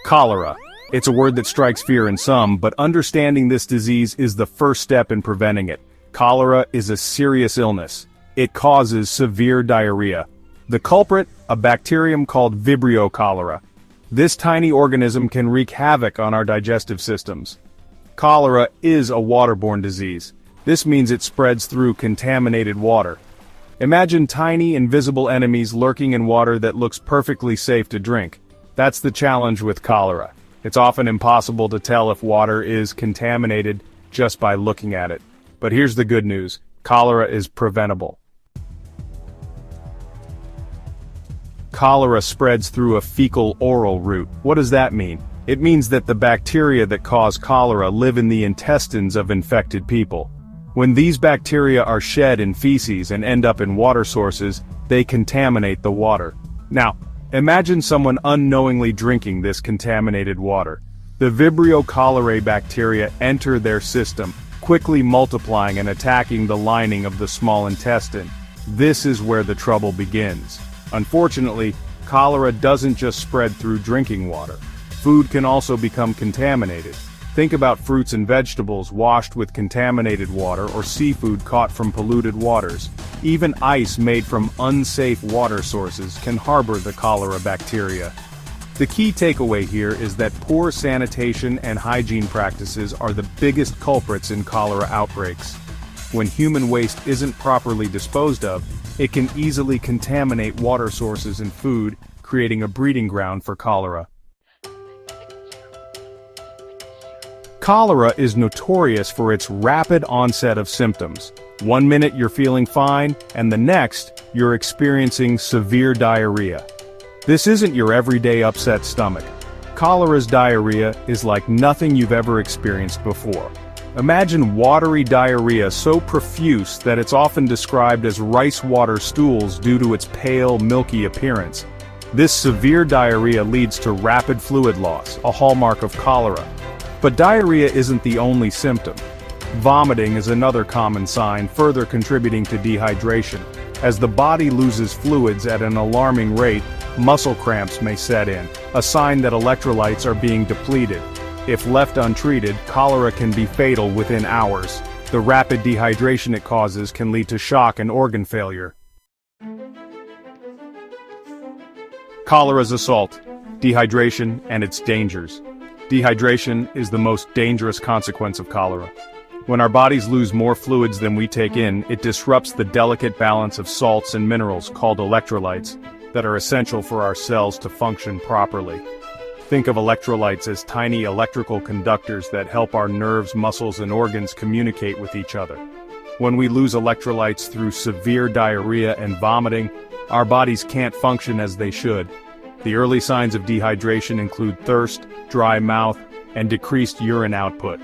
Cholera. It's a word that strikes fear in some, but understanding this disease is the first step in preventing it. Cholera is a serious illness. It causes severe diarrhea. The culprit, a bacterium called Vibrio cholera. This tiny organism can wreak havoc on our digestive systems. Cholera is a waterborne disease. This means it spreads through contaminated water. Imagine tiny, invisible enemies lurking in water that looks perfectly safe to drink. That's the challenge with cholera. It's often impossible to tell if water is contaminated just by looking at it. But here's the good news: cholera is preventable. Cholera spreads through a fecal-oral route. What does that mean? It means that the bacteria that cause cholera live in the intestines of infected people. When these bacteria are shed in feces and end up in water sources, they contaminate the water. Now, imagine someone unknowingly drinking this contaminated water. The Vibrio cholerae bacteria enter their system, quickly multiplying and attacking the lining of the small intestine. This is where the trouble begins. Unfortunately, cholera doesn't just spread through drinking water. Food can also become contaminated. Think about fruits and vegetables washed with contaminated water or seafood caught from polluted waters. Even ice made from unsafe water sources can harbor the cholera bacteria. The key takeaway here is that poor sanitation and hygiene practices are the biggest culprits in cholera outbreaks. When human waste isn't properly disposed of, it can easily contaminate water sources and food, creating a breeding ground for cholera. Cholera is notorious for its rapid onset of symptoms. 1 minute you're feeling fine, and the next, you're experiencing severe diarrhea. This isn't your everyday upset stomach. Cholera's diarrhea is like nothing you've ever experienced before. Imagine watery diarrhea so profuse that it's often described as rice water stools due to its pale, milky appearance. This severe diarrhea leads to rapid fluid loss, a hallmark of cholera. But diarrhea isn't the only symptom. Vomiting is another common sign, further contributing to dehydration. As the body loses fluids at an alarming rate, muscle cramps may set in, a sign that electrolytes are being depleted. If left untreated, cholera can be fatal within hours. The rapid dehydration it causes can lead to shock and organ failure. Cholera's assault, dehydration and its dangers. Dehydration is the most dangerous consequence of cholera. When our bodies lose more fluids than we take in, it disrupts the delicate balance of salts and minerals called electrolytes that are essential for our cells to function properly. Think of electrolytes as tiny electrical conductors that help our nerves, muscles, and organs communicate with each other. When we lose electrolytes through severe diarrhea and vomiting, our bodies can't function as they should. The early signs of dehydration include thirst, dry mouth, and decreased urine output.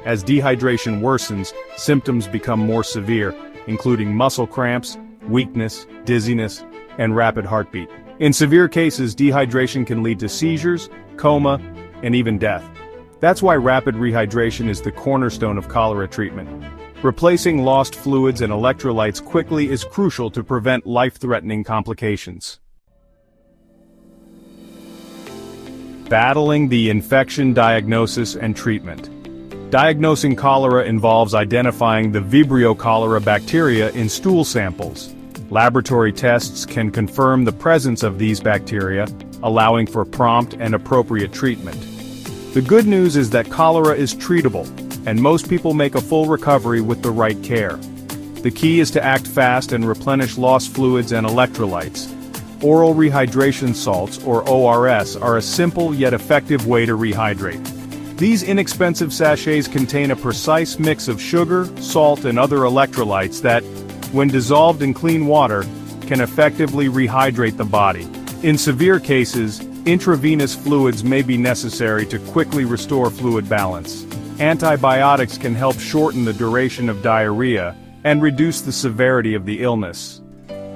As dehydration worsens, symptoms become more severe, including muscle cramps, weakness, dizziness, and rapid heartbeat. In severe cases, dehydration can lead to seizures, coma, and even death. That's why rapid rehydration is the cornerstone of cholera treatment. Replacing lost fluids and electrolytes quickly is crucial to prevent life-threatening complications. Battling the infection diagnosis and treatment. Diagnosing cholera involves identifying the Vibrio cholera bacteria in stool samples. Laboratory tests can confirm the presence of these bacteria, allowing for prompt and appropriate treatment. The good news is that cholera is treatable, and most people make a full recovery with the right care. The key is to act fast and replenish lost fluids and electrolytes. Oral rehydration salts, or ORS, are a simple yet effective way to rehydrate. These inexpensive sachets contain a precise mix of sugar, salt, and other electrolytes that, when dissolved in clean water, can effectively rehydrate the body. In severe cases, intravenous fluids may be necessary to quickly restore fluid balance. Antibiotics can help shorten the duration of diarrhea and reduce the severity of the illness.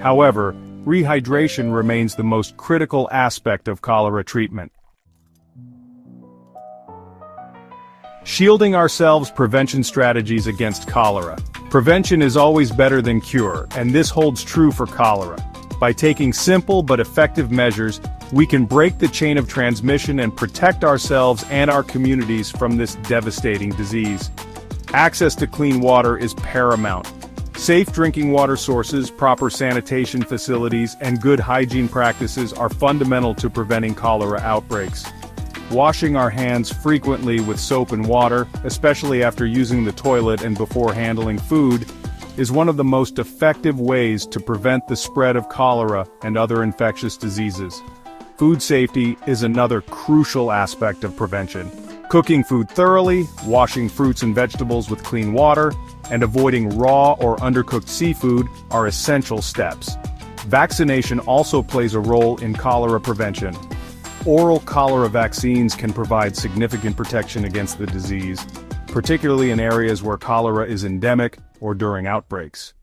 However, rehydration remains the most critical aspect of cholera treatment. Shielding ourselves. Prevention strategies against cholera. Prevention is always better than cure, and this holds true for cholera. By taking simple but effective measures, we can break the chain of transmission and protect ourselves and our communities from this devastating disease. Access to clean water is paramount. Safe drinking water sources, proper sanitation facilities, and good hygiene practices are fundamental to preventing cholera outbreaks. Washing our hands frequently with soap and water, especially after using the toilet and before handling food, is one of the most effective ways to prevent the spread of cholera and other infectious diseases. Food safety is another crucial aspect of prevention. Cooking food thoroughly, washing fruits and vegetables with clean water, and avoiding raw or undercooked seafood are essential steps. Vaccination also plays a role in cholera prevention. Oral cholera vaccines can provide significant protection against the disease, particularly in areas where cholera is endemic or during outbreaks.